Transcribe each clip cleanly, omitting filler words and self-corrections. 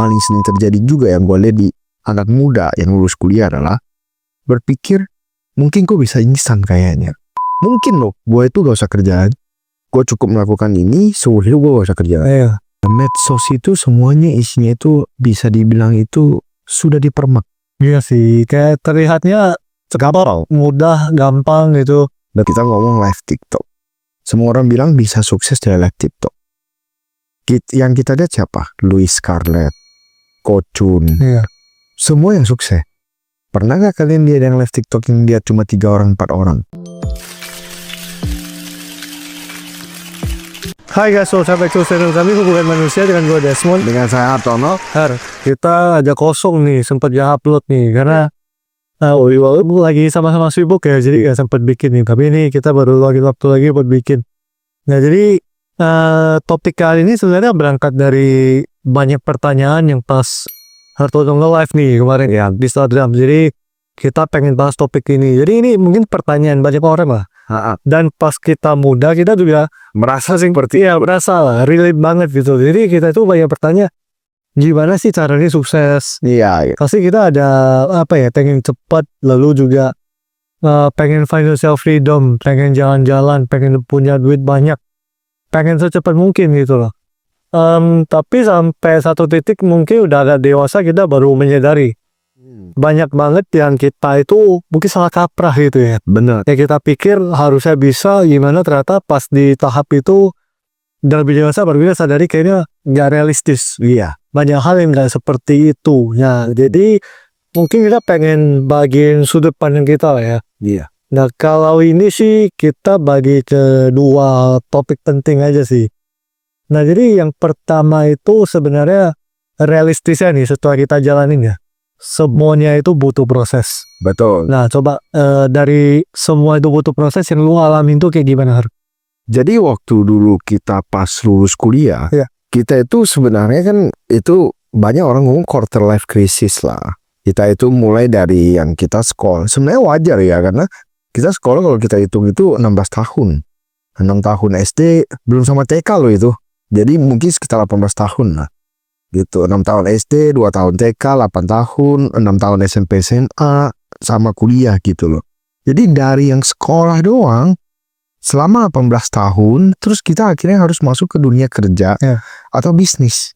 paling sering terjadi juga yang gue lihat di anak muda yang lulus kuliah adalah berpikir mungkin gue bisa instan kayaknya. Mungkin loh, gue itu gak usah kerjaan, gue cukup melakukan ini, seumur hidup gue gak usah kerjaan. Medsos itu semuanya isinya itu bisa dibilang itu sudah dipermak. Iya sih, kayak terlihatnya gampang, mudah, gampang gitu. Dan kita ngomong live TikTok, semua orang bilang bisa sukses dari live TikTok. Yang kita lihat siapa? Louis Scarlett, Kochun, semua yang sukses. Pernah gak kalian lihat yang live TikTok yang dia cuma 3 orang, 4 orang? Hai guys, welcome back to channel kami Hubungan Manusia dengan gue Desmond. Dengan saya Hartono. Kita aja kosong nih, sempat gak upload nih karena lagi sama-sama sibuk ya, jadi gak sempat bikin nih. Tapi ini kita baru lagi waktu lagi buat bikin. Nah jadi topik kali ini sebenarnya berangkat dari banyak pertanyaan yang pas Hartono nge-live nih kemarin ya di Instagram. Jadi kita pengen bahas topik ini. Jadi ini mungkin pertanyaan banyak orang lah. Dan pas kita muda kita juga merasa seperti merasa lah relate banget gitu. Jadi kita itu banyak bertanya gimana sih caranya sukses. Iya. Pasti kita ada pengen cepat, lalu juga pengen financial freedom, pengen jalan-jalan, pengen punya duit banyak, pengen secepat mungkin gitu loh. Tapi sampai satu titik mungkin udah agak dewasa kita baru menyadari banyak banget yang kita itu mungkin salah kaprah gitu ya. Benar. Ya kita pikir harusnya bisa gimana, ternyata pas di tahap itu dan lebih dewasa baru kita sadari kayaknya nggak realistis. Iya. Banyak hal yang nggak seperti itu. Nah jadi mungkin kita pengen bagiin sudut pandang kita lah ya. Iya. Nah kalau ini sih kita bagi ke 2 topik penting aja sih. Nah jadi yang pertama itu sebenarnya realistisnya nih setelah kita jalanin ya. Semuanya itu butuh proses. Betul. Nah coba dari semua itu butuh proses yang lu alamin tuh kayak gimana Har? Jadi waktu dulu kita pas lulus kuliah, kita itu sebenarnya kan itu banyak orang ngomong quarter life crisis lah. Kita itu mulai dari yang kita sekolah. Sebenarnya wajar ya karena kita sekolah kalau kita hitung itu 16 tahun. 6 tahun SD belum sama TK loh itu. Jadi mungkin sekitar 18 tahun lah. Gitu, 6 tahun SD, 2 tahun TK, 8 tahun, 6 tahun SMP SMA, sama kuliah gitu loh. Jadi dari yang sekolah doang, selama 18 tahun, terus kita akhirnya harus masuk ke dunia kerja atau bisnis.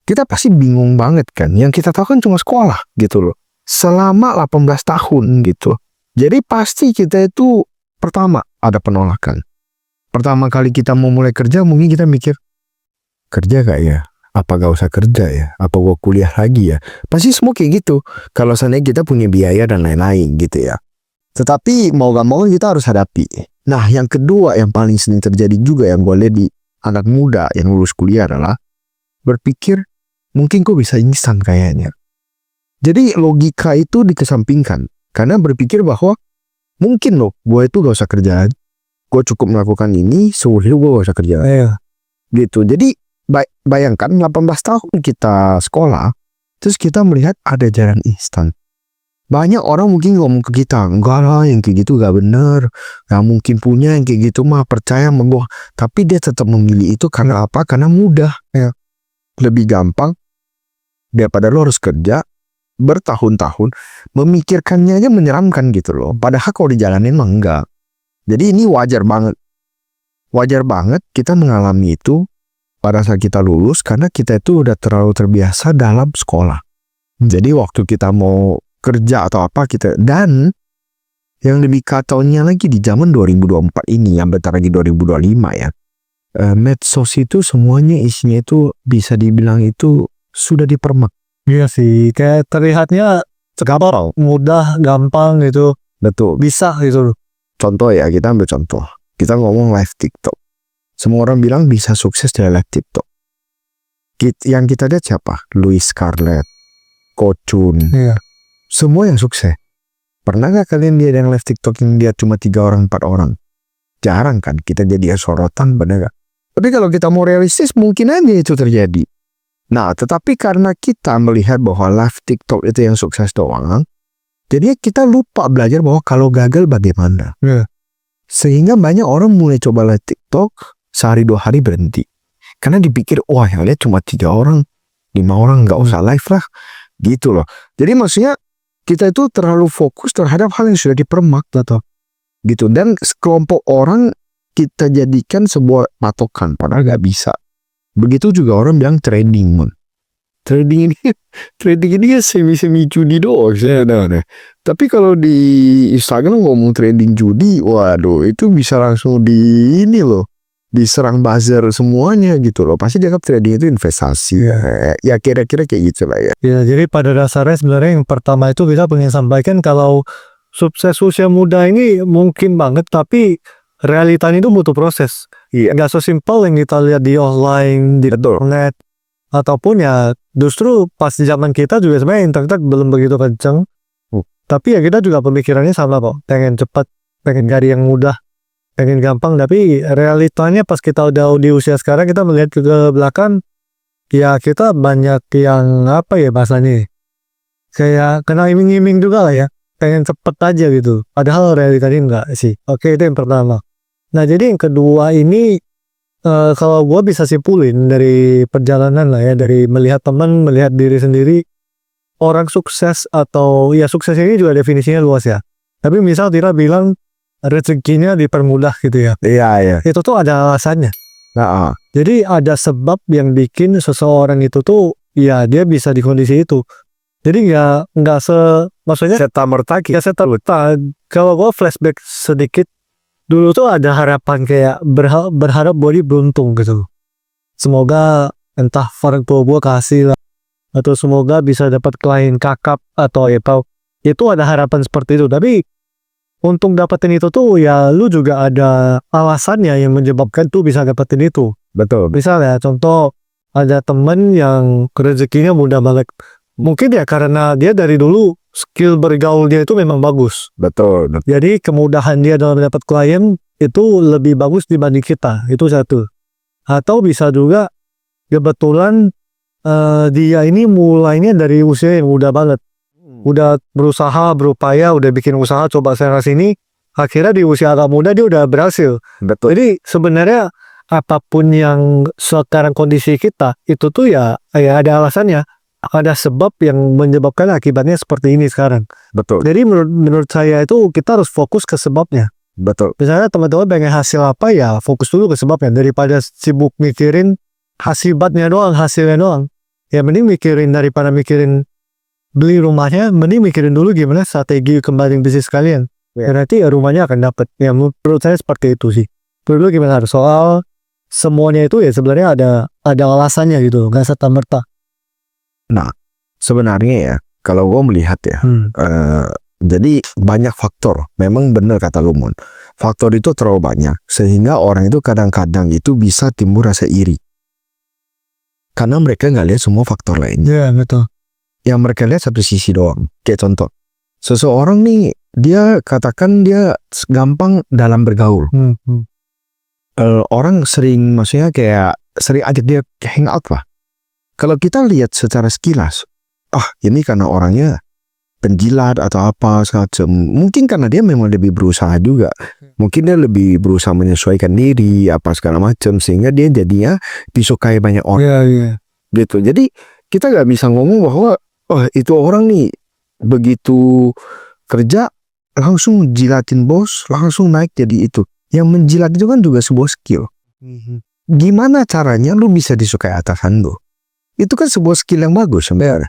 Kita pasti bingung banget kan, yang kita tahu kan cuma sekolah gitu loh. Selama 18 tahun gitu. Jadi pasti kita itu pertama ada penolakan. Pertama kali kita mau mulai kerja mungkin kita mikir, kerja gak ya? Apa gak usah kerja ya? Apa gua kuliah lagi ya? Pasti semua kayak gitu. Kalau seandainya kita punya biaya dan lain-lain gitu ya. Tetapi mau gak mau kita harus hadapi. Nah yang kedua yang paling sering terjadi juga yang gue lihat di anak muda yang lulus kuliah adalah berpikir mungkin gue bisa instan kayaknya. Jadi logika itu dikesampingkan. Karena berpikir bahwa mungkin loh gue itu gak usah kerjaan. Gue cukup melakukan ini, seumur hidup gue gak usah kerjaan. Gitu. Jadi bayangkan 18 tahun kita sekolah, terus kita melihat ada jalan instan. Banyak orang mungkin ngomong ke kita, enggak lah yang kayak gitu gak bener, gak mungkin punya yang kayak gitu mah, percaya sama gua. Tapi dia tetap memilih itu karena apa? Karena mudah ya. Lebih gampang daripada lo harus kerja bertahun-tahun, memikirkannya aja menyeramkan gitu loh. Padahal kalau dijalanin mah enggak. Jadi ini wajar banget. Wajar banget kita mengalami itu pada saat kita lulus karena kita itu udah terlalu terbiasa dalam sekolah. Jadi waktu kita mau kerja atau apa kita, dan yang lebih kacaunya lagi di zaman 2024 ini yang bentar lagi 2025 ya. Medsos itu semuanya isinya itu bisa dibilang itu sudah dipermak. Iya sih, kayak terlihatnya gampang, mudah, gampang gitu. Betul. Bisa gitu. Contoh ya, kita ambil contoh. Kita ngomong live TikTok. Semua orang bilang bisa sukses dari live TikTok. Yang kita lihat siapa? Louis Scarlett, Kochun, semua yang sukses. Pernah gak kalian lihat yang live TikTok yang dia cuma 3 orang, 4 orang? Jarang kan kita jadi sorotan, bener gak? Tapi kalau kita mau realistis mungkin aja itu terjadi. Nah tetapi karena kita melihat bahwa live TikTok itu yang sukses doang, jadi kita lupa belajar bahwa kalau gagal bagaimana. Sehingga banyak orang mulai coba live TikTok, sehari 2 hari berhenti. Karena dipikir, wah yang lihat cuma 3 orang. 5 orang nggak usah live lah, gitu loh. Jadi maksudnya kita itu terlalu fokus terhadap hal yang sudah dipermak gitu, dan sekelompok orang kita jadikan sebuah patokan, padahal nggak bisa. Begitu juga orang bilang trading, mon. Trading ini kan semi judi doang sebenarnya. Tapi kalau di Instagram ngomong trading judi, waduh itu bisa langsung diserang buzzer semuanya gitu loh. Pasti dianggap trading itu investasi. Ya kira-kira kayak gitu lah ya. Ya, jadi pada dasarnya sebenarnya yang pertama itu kita pengen sampaikan kalau sukses usia muda ini mungkin banget, tapi realitanya itu butuh proses. Nggak sesimpel yang kita lihat di online, di internet, ataupun ya justru pas zaman kita juga sebenarnya internet belum begitu kenceng. Tapi ya kita juga pemikirannya sama kok, pengen cepat, pengen cari yang mudah, pengen gampang. Tapi realitanya pas kita udah di usia sekarang, kita melihat ke belakang, ya kita banyak yang apa ya bahasanya, kayak kena iming-iming juga lah ya, pengen cepet aja gitu, padahal realitanya enggak sih. Oke, itu yang pertama. Nah, jadi yang kedua ini kalau gue bisa simpulin dari perjalanan lah ya, dari melihat teman, melihat diri sendiri, orang sukses atau ya sukses ini juga definisinya luas ya. Tapi misal Tira bilang rezekinya dipermudah gitu ya. Iya. Itu tuh ada alasannya. Nah, Jadi ada sebab yang bikin seseorang itu tuh ya dia bisa di kondisi itu. Jadi nggak maksudnya serta-merta ya serta-merta. Kalau gue flashback sedikit, dulu tuh ada harapan kayak berharap body beruntung gitu. Semoga entah orang tua gue kasih lah, atau semoga bisa dapat klien kakap atau itu ada harapan seperti itu. Tapi untuk dapetin itu tuh ya lu juga ada alasannya yang menyebabkan tuh bisa dapetin itu. betul. Misalnya contoh ada temen yang rezekinya mudah banget. Mungkin ya karena dia dari dulu skill bergaul dia itu memang bagus. Betul. Jadi kemudahan dia dalam dapat klien itu lebih bagus dibanding kita. Itu satu. Atau bisa juga kebetulan dia ini mulainya dari usia yang muda banget. Udah berusaha, berupaya, udah bikin usaha coba sana sini. Akhirnya di usia agak muda dia udah berhasil. Betul. Jadi sebenarnya apapun yang sekarang kondisi kita itu tuh ya ada alasannya. Ada sebab yang menyebabkan akibatnya seperti ini sekarang. Betul. Jadi menurut saya itu kita harus fokus ke sebabnya. Betul. Misalnya teman-teman pengen hasil apa ya fokus dulu ke sebabnya, daripada sibuk mikirin hasilnya doang. Ya mending mikirin daripada mikirin beli rumahnya, mending mikirin dulu gimana strategi kembali bisnis kalian. Nanti ya rumahnya akan dapat. Ya menurut saya seperti itu sih. Dulu gimana soal semuanya itu ya sebenarnya ada alasannya gitu, nggak serta-merta. Nah, sebenarnya ya, kalau gue melihat ya, jadi banyak faktor. Memang benar kata Lumon. Faktor itu terlalu banyak, sehingga orang itu kadang-kadang itu bisa timbul rasa iri. Karena mereka nggak lihat semua faktor lainnya. Iya, betul. Yang mereka lihat satu sisi doang. Kayak contoh, seseorang nih, dia katakan dia gampang dalam bergaul. Orang sering, maksudnya kayak sering ajak dia hangout lah. Kalau kita lihat secara sekilas, ini karena orangnya penjilat atau apa semacam. Mungkin karena dia memang lebih berusaha juga. Mungkin dia lebih berusaha menyesuaikan diri apa segala macam sehingga dia jadinya disukai banyak orang. Iya. Gitu. Jadi kita nggak bisa ngomong bahwa itu orang nih begitu kerja langsung jilatin bos, langsung naik jadi itu. Yang menjilat itu kan juga sebuah skill. Gimana caranya lu bisa disukai atasan lu? Itu kan sebuah skill yang bagus sebenarnya.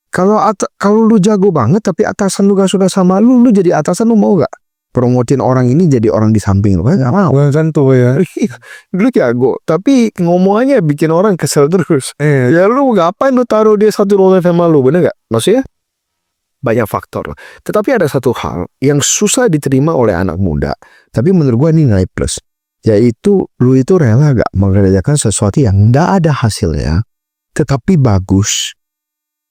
Kalau lu jago banget tapi atasan lu gak suka sama lu jadi atasan, lu mau gak promotin orang ini jadi orang di samping lu? Kan gak mau. Tentu ya. Lu jago tapi ngomongnya bikin orang kesel terus. Ya lu ngapain lu taruh dia satu role sama lu, bener gak? Maksudnya banyak faktor. Tetapi ada satu hal yang susah diterima oleh anak muda, tapi menurut gua ini nilai plus, yaitu lu itu rela gak mengerjakan sesuatu yang gak ada hasilnya tetapi bagus,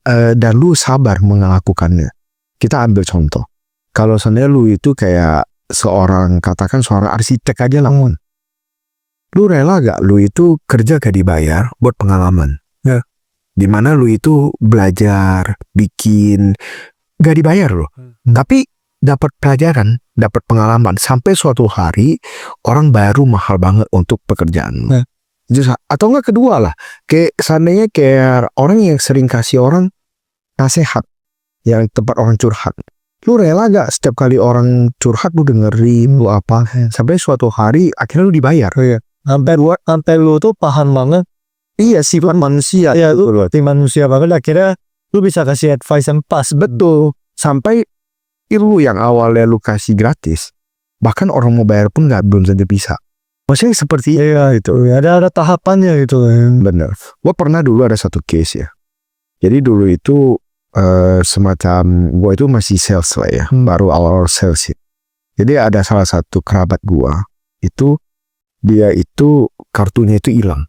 dan lu sabar melakukannya. Kita ambil contoh. Kalau seandainya lu itu kayak katakan seorang arsitek aja lah, lu rela gak lu itu kerja gak dibayar buat pengalaman? Ya. Dimana lu itu belajar, bikin, gak dibayar loh. Tapi dapat pelajaran, dapat pengalaman. Sampai suatu hari orang baru mahal banget untuk pekerjaan lu. Atau enggak kedua lah, kayak seandainya kayak orang yang sering kasih orang nasihat, yang tempat orang curhat, lu rela gak setiap kali orang curhat lu dengerin, lu apa, sampai suatu hari akhirnya lu dibayar. Sampai lu tuh paham banget. Iya, sifat manusia. Iya, lu manusia banget, akhirnya lu bisa kasih advice yang pas. Betul. Sampai lu yang awalnya lu kasih gratis, bahkan orang mau bayar pun belum tentu bisa. Maksudnya seperti itu. Ada tahapannya gitu. Bener. Gue pernah dulu ada satu case ya. Jadi dulu itu semacam gue itu masih sales lah ya, baru awal sales ya. Jadi ada salah satu kerabat gue itu, dia itu kartunya itu hilang.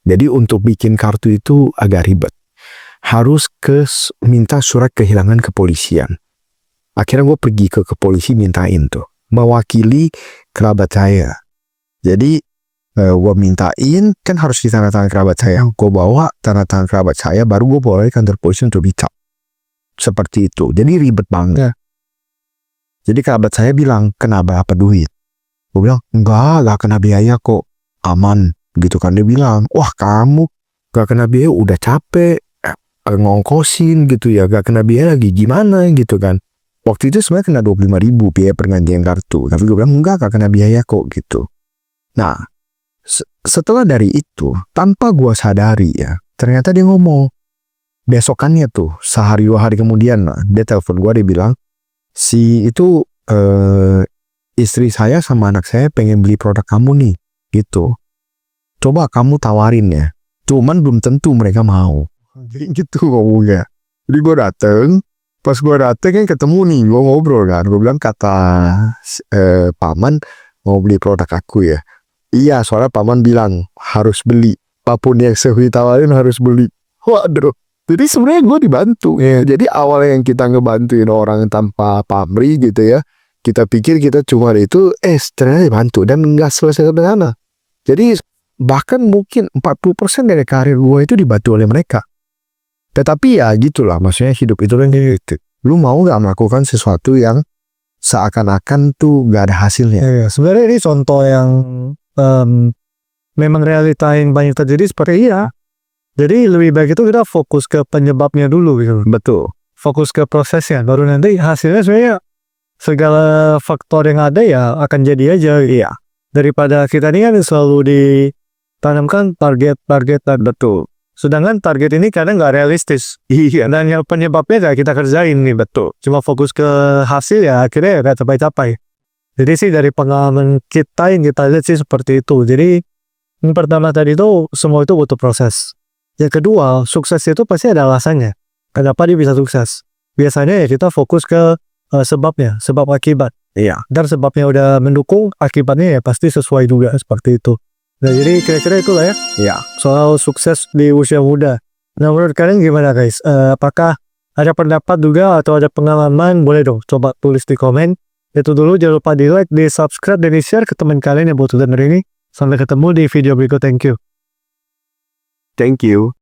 Jadi untuk bikin kartu itu agak ribet, harus minta surat kehilangan kepolisian. Akhirnya gue pergi ke polisi mintain tuh, mewakili kerabat saya. Jadi gue mintain, kan harus ditandatangan kerabat saya. Gue bawa tanda tangan kerabat saya, baru gue bawa ke kantor polisi untuk dicap. Seperti itu. Jadi ribet banget. Jadi kerabat saya bilang, kena berapa duit? Gue bilang, enggak kena biaya kok, aman. Gitu kan. Dia bilang, wah kamu gak kena biaya, udah capek ngongkosin gitu ya, gak kena biaya lagi gimana gitu kan. Waktu itu sebenarnya kena 25.000 biaya pergantian kartu. Tapi gue bilang, enggak kena biaya kok gitu. Nah, setelah dari itu, tanpa gue sadari ya, ternyata dia ngomong, besokannya tuh, sehari 2 hari kemudian, dia telepon gue, dia bilang, si itu istri saya sama anak saya pengen beli produk kamu nih, gitu. Coba kamu tawarin ya, cuman belum tentu mereka mau. Gitu ngomongnya. Jadi gue dateng, pas gue dateng kan ketemu nih, gue ngobrol kan, gue bilang kata paman mau beli produk aku ya. Iya, soalnya paman bilang harus beli, apapun yang saya tawarin harus beli. Waduh, jadi sebenarnya gue dibantu ya. Jadi awalnya yang kita ngebantuin orang tanpa pamrih gitu ya, kita pikir kita cuma itu, ternyata dibantu dan nggak selesai sampai sana. Jadi bahkan mungkin 40% dari karir gue itu dibantu oleh mereka. Tetapi ya gitulah, maksudnya hidup itu kan gitu. Lu mau gak melakukan sesuatu yang seakan-akan tuh gak ada hasilnya? Sebenarnya ini contoh yang memang realita yang banyak terjadi seperti Jadi lebih baik itu kita fokus ke penyebabnya dulu gitu. Betul. Fokus ke prosesnya, baru nanti hasilnya sebenarnya segala faktor yang ada ya akan jadi aja. Iya. Daripada kita ini kan selalu ditanamkan target. Betul. Sedangkan target ini kadang nggak realistis. Iya. Dan yang penyebabnya ya kita kerjain nih. Betul. Cuma fokus ke hasil ya akhirnya nggak capai-capai. Jadi sih dari pengalaman kita yang kita lihat sih seperti itu. Jadi yang pertama tadi itu semua itu butuh proses. Yang kedua, sukses itu pasti ada alasannya. Kenapa dia bisa sukses? Biasanya ya kita fokus ke sebabnya, sebab akibat. Iya. Dan sebabnya udah mendukung, akibatnya ya pasti sesuai juga seperti itu. Nah jadi kira-kira itulah ya. Iya. Soal sukses di usia muda. Nah menurut kalian gimana guys? Apakah ada pendapat juga atau ada pengalaman? Boleh dong coba tulis di komen. Itu dulu, jangan lupa di like, di subscribe, dan di share ke teman kalian yang butuh denger ini. Sampai ketemu di video berikut. Thank you. Thank you.